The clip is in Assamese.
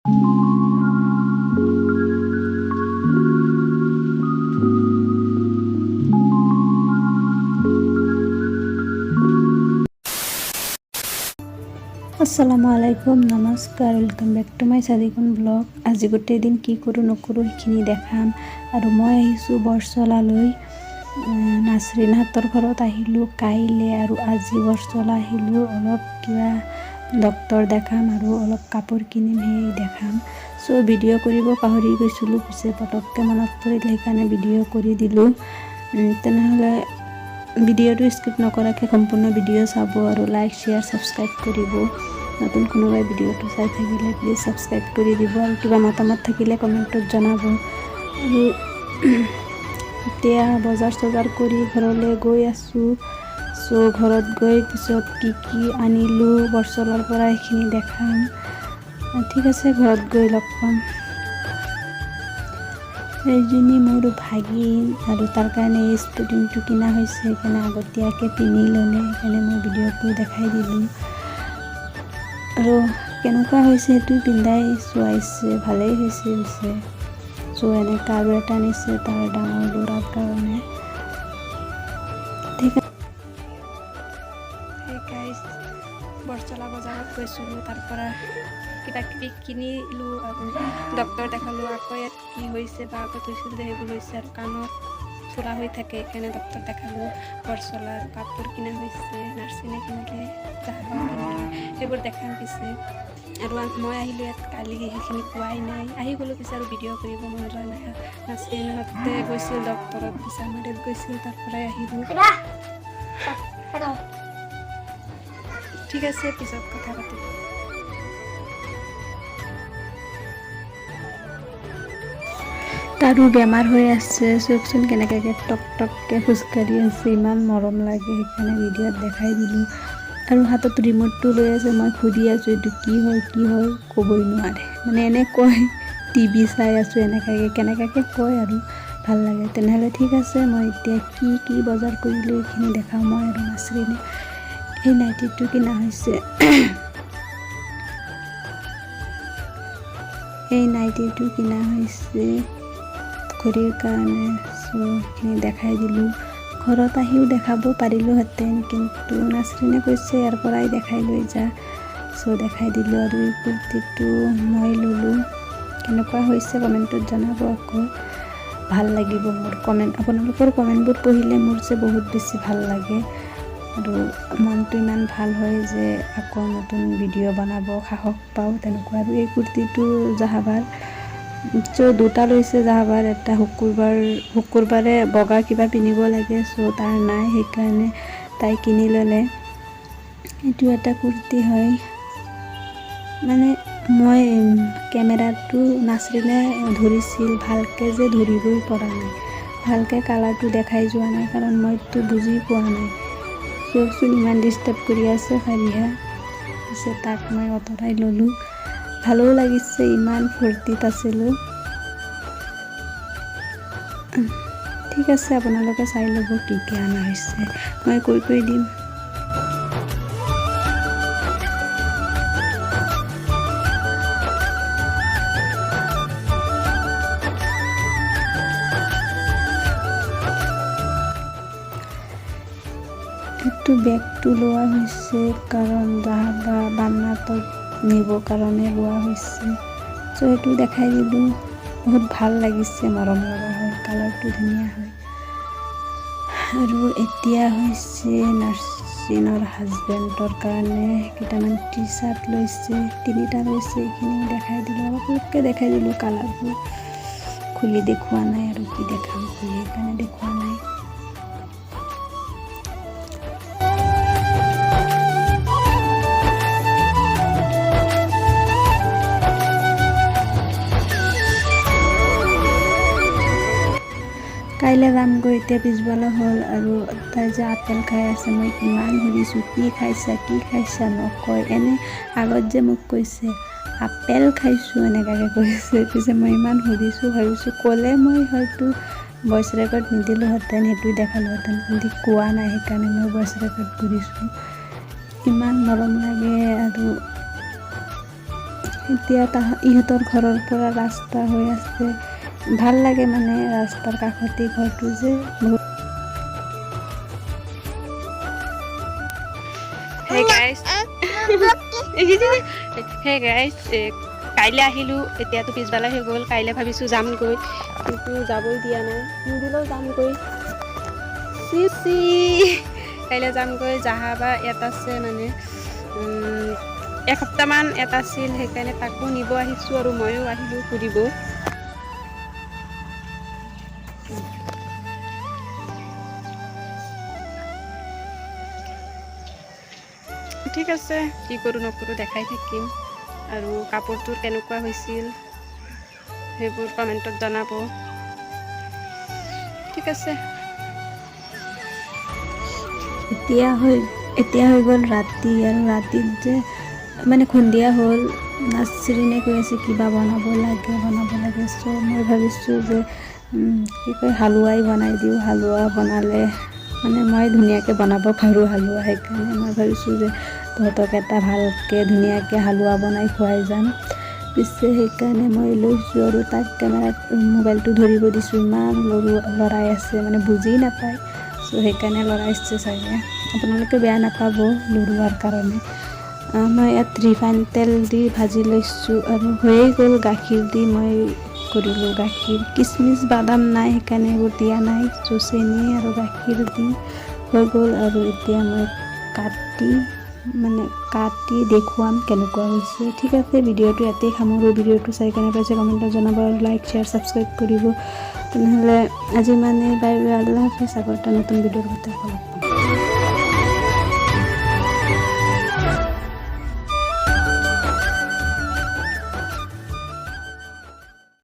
আসসালামু আলাইকুম, নমস্কাৰ, welcome back to my Sadikun blog. আজি গোটেই দিন কি কৰোঁ নকৰোঁ সেইখিনি দেখাম। আৰু মই আহিছোঁ বৰচলালৈ। নাচৰিনহঁতৰ ঘৰত আহিলোঁ কাইলৈ, আৰু আজি বৰচলা আহিলোঁ। অলপ কিবা ডক্তৰ দেখাম আৰু অলপ কাপোৰ কিনিম, সেই দেখাম। চ' ভিডিঅ' কৰিব পাহৰি গৈছিলোঁ, পিছে পটককৈ মনত পৰিল, সেইকাৰণে ভিডিঅ' কৰি দিলোঁ। তেনেহ'লে ভিডিঅ'টো স্কিপ নকৰাকৈ সম্পূৰ্ণ ভিডিঅ' চাব আৰু লাইক শ্বেয়াৰ ছাবস্ক্ৰাইব কৰিব। নতুন কোনোবাই ভিডিঅ'টো চাই থাকিলে প্লিজ ছাবস্ক্ৰাইব কৰি দিব, আৰু কিবা মতামত থাকিলে কমেণ্টত জনাব। আৰু এতিয়া বজাৰ কৰি ঘৰলৈ গৈ আছোঁ। চ' ঘৰত গৈ পিছত কি আনিলোঁ বৰচলাৰ পৰা এইখিনি দেখাম। ঠিক আছে, ঘৰত গৈ লগ পাম। এইজনী মোৰ ভাগিন, আৰু তাৰ কাৰণে এই স্পৰ্টিংটো কিনা হৈছে, সেইকাৰণে আগতীয়াকৈ পিন্ধি ল'লে, সেইকাৰণে মই ভিডিঅ'টো দেখাই দিলোঁ। আৰু কেনেকুৱা হৈছে সেইটো পিন্ধাই চোৱাইছে, ভালেই হৈছে পিছে। চ' এনেকৈ আৰু এটা নিছে তাৰ ডাঙৰ ল'ৰাৰ কাৰণে। ঠিক আছে, বৰচলা বজাৰত গৈছিলোঁ, তাৰ পৰা কিবা কিবি কিনিলোঁ আৰু ডক্তৰ দেখালোঁ। আকৌ ইয়াত কি হৈছে বা আগত হৈছিল যে সেইবোৰ হৈছে, আৰু কাণত ফুলা হৈ থাকে, সেইকাৰণে ডক্তৰ দেখালোঁ। বৰচলাৰ কাপোৰ কিনা হৈছে, নাৰ্ছিনে কিনিলে, সেইবোৰ দেখাম পিছে। আৰু মই আহিলোঁ ইয়াত কালি, সেইখিনি পোৱাই নাই, আহি গ'লোঁ পিছে আৰু ভিডিঅ' কৰিব মন যোৱা নাই। নাৰ্ছিনহঁতে গৈছিল ডক্তৰত, পিছে আমাৰ ইয়াত গৈছিল, তাৰ পৰাই আহিলোঁ। ঠিক আছে, পিছত কথা পাতিম। তাৰো বেমাৰ হৈ আছে, চাওকচোন কেনেকৈ টককৈ খোজকাঢ়ি আছে, ইমান মৰম লাগে, সেইকাৰণে ভিডিঅ'ত দেখাই দিলোঁ। আৰু হাতত ৰিম'টটো লৈ আছে, মই সুধি আছোঁ এইটো কি হয় ক'বই নোৱাৰে, মানে এনে কয় টিভি চাই আছোঁ, কেনেকৈ কয় আৰু ভাল লাগে। তেনেহ'লে ঠিক আছে, মই এতিয়া কি বজাৰ কৰিলোঁ এইখিনি দেখাওঁ। মই আৰু নাচৰিনে এই নাইটিটো কিনা হৈছে, এই নাইটিটো কিনা হৈছে ঘড়ীৰ কাৰণে। চ' সেইখিনি দেখাই দিলোঁ। ঘৰত আহিও দেখাব পাৰিলোঁহেঁতেন, কিন্তু নাচৰিনে কৈছে ইয়াৰ পৰাই দেখাই লৈ যা। চ' দেখাই দিলোঁ। আৰু এই কুৰ্তিটো মই ল'লোঁ, কেনেকুৱা হৈছে কমেণ্টত জনাব। আকৌ ভাল লাগিব মোৰ আপোনালোকৰ কমেণ্টবোৰ পঢ়িলে মোৰ যে বহুত বেছি ভাল লাগে, আৰু মনটো ইমান ভাল হয় যে আকৌ নতুন ভিডিঅ' বনাব সাহস পাওঁ, তেনেকুৱা। আৰু এই কুৰ্তিটো জাহাবাৰ, চ' দুটা লৈছে জাহাবাৰ। এটা শুকুৰবাৰে বগা কিবা পিন্ধিব লাগে, চ' তাৰ নাই, সেইকাৰণে তাই কিনি ল'লে। এইটো এটা কুৰ্তি হয়, মানে মই কেমেৰাটো নাচৰিনে ধৰিছিল, ভালকৈ যে ধৰিবই পৰা নাই, ভালকৈ কালাৰটো দেখাই যোৱা নাই, কাৰণ মইতো বুজি পোৱা নাই। চোন ইমান ডিষ্টাৰ্ব কৰি আছে ফাৰিহা, পিছে তাক মই আঁতৰাই ল'লোঁ। ভালো লাগিছে, ইমান ফূৰ্তিত আছিলোঁ। ঠিক আছে, আপোনালোকে চাই ল'ব কি অনা হৈছে, মই কৈ দিম। এইটো বেগটো লোৱা হৈছে কাৰণ জাহাবা বান্নাতত নিবৰ কাৰণে লোৱা হৈছে, চ' সেইটো দেখাই দিলোঁ। বহুত ভাল লাগিছে, মৰম লগা হয়, কালাৰটো ধুনীয়া হয়। আৰু এতিয়া হৈছে নাৰ্ছিনৰ হাজবেণ্ডৰ কাৰণে কেইটামান টি চাৰ্ট লৈছে, 3টা লৈছে, এইখিনি দেখাই দিলোঁ। অলপকৈ দেখাই দিলোঁ, কালাৰবোৰ খুলি দেখুওৱা নাই, আৰু কি দেখাম খুলি, সেইকাৰণে দেখুওৱা নাই। কাইলৈ যামগৈ, এতিয়া পিছবেলা হ'ল। আৰু তাই যে আপেল খাই আছে, মই কিমান সুধিছোঁ কি খাইছা নকয়, এনে আগত যে মোক কৈছে আপেল খাইছোঁ, এনেকুৱাকৈ কৈছে। পিছে মই ইমান সুধিছোঁ, ভাবিছোঁ ক'লে মই হয়তো ভইচ ৰেকৰ্ড নিদিলোঁহেঁতেন, সেইটোৱে দেখালোঁহেঁতেন, কিন্তু কোৱা নাই, সেইকাৰণে মই ভইচ ৰেকৰ্ড কৰিছোঁ। ইমান মৰম লাগে। আৰু এতিয়া ইহঁতৰ ঘৰৰ পৰা ৰাস্তা হৈ আছে, ভাল লাগে মানে ৰাস্তাৰ কাষতে ঘৰটো যে বহুত। Hey guys, কাইলৈ আহিলোঁ, এতিয়াতো পিছবেলা হৈ গ'ল। কাইলৈ ভাবিছোঁ যামগৈ, কিন্তু যাবই দিয়া নাই, নিদিলেও যামগৈ। কাইলৈ যামগৈ। জাহাবা ইয়াত আছে মানে এসপ্তাহমান ইয়াত আছিল, সেইকাৰণে তাকো নিব আহিছোঁ আৰু ময়ো আহিলোঁ ফুৰিব। ঠিক আছে, কি কৰোঁ নকৰোঁ দেখাই থাকিম। আৰু কাপোৰটোৰ কেনেকুৱা হৈছিল সেইবোৰ কমেণ্টত জনাব। ঠিক আছে। এতিয়া হৈ গ'ল ৰাতি, আৰু ৰাতিত যে মানে সন্ধিয়া হ'ল, নাচৰিনে কৈ আছে কিবা বনাব লাগে। চ' মই ভাবিছোঁ যে কি কয় হালোৱাই বনাই দিওঁ। হালোৱা বনালে মানে মই ধুনীয়াকৈ বনাব পাৰোঁ হালোৱা, সেইকাৰণে মই ভাবিছোঁ যে তহঁতক এটা ভালকৈ ধুনীয়াকৈ হালোৱা বনাই খুৱাই যাম। পিছে সেইকাৰণে মই লৈছোঁ আৰু তাক কেমেৰাত মোবাইলটো ধৰিব দিছোঁ। ইমান লৰাই আছে মানে বুজি নাপায়, চ' সেইকাৰণে লৰাইছে চাগে, আপোনালোকে বেয়া নাপাব লৰোৱাৰ কাৰণে। মই ইয়াত ৰিফাইন তেল দি ভাজি লৈছোঁ, আৰু হৈয়ে গ'ল। গাখীৰ দি মই কৰিলোঁ, গাখীৰ কিচমিচ বাদাম নাই সেইকাৰণে এইবোৰ দিয়া নাই। চ' চেনি আৰু গাখীৰ দি হৈ গ'ল। আৰু এতিয়া মই কাটি দেখুৱাম কেনেকুৱা হৈছে। ঠিক আছে, ভিডিঅ'টো ইয়াতেই সামৰোঁ। ভিডিঅ'টো চাই কেনে পাইছে কমেণ্টত জনাব, আৰু লাইক শ্বেয়াৰ ছাবস্ক্ৰাইব কৰিব। তেনেহ'লে আজি মানে বাই বাই, আল্লাহ হাফিজ। আকৌ এটা নতুন ভিডিঅ'ৰ কথা ক'ম।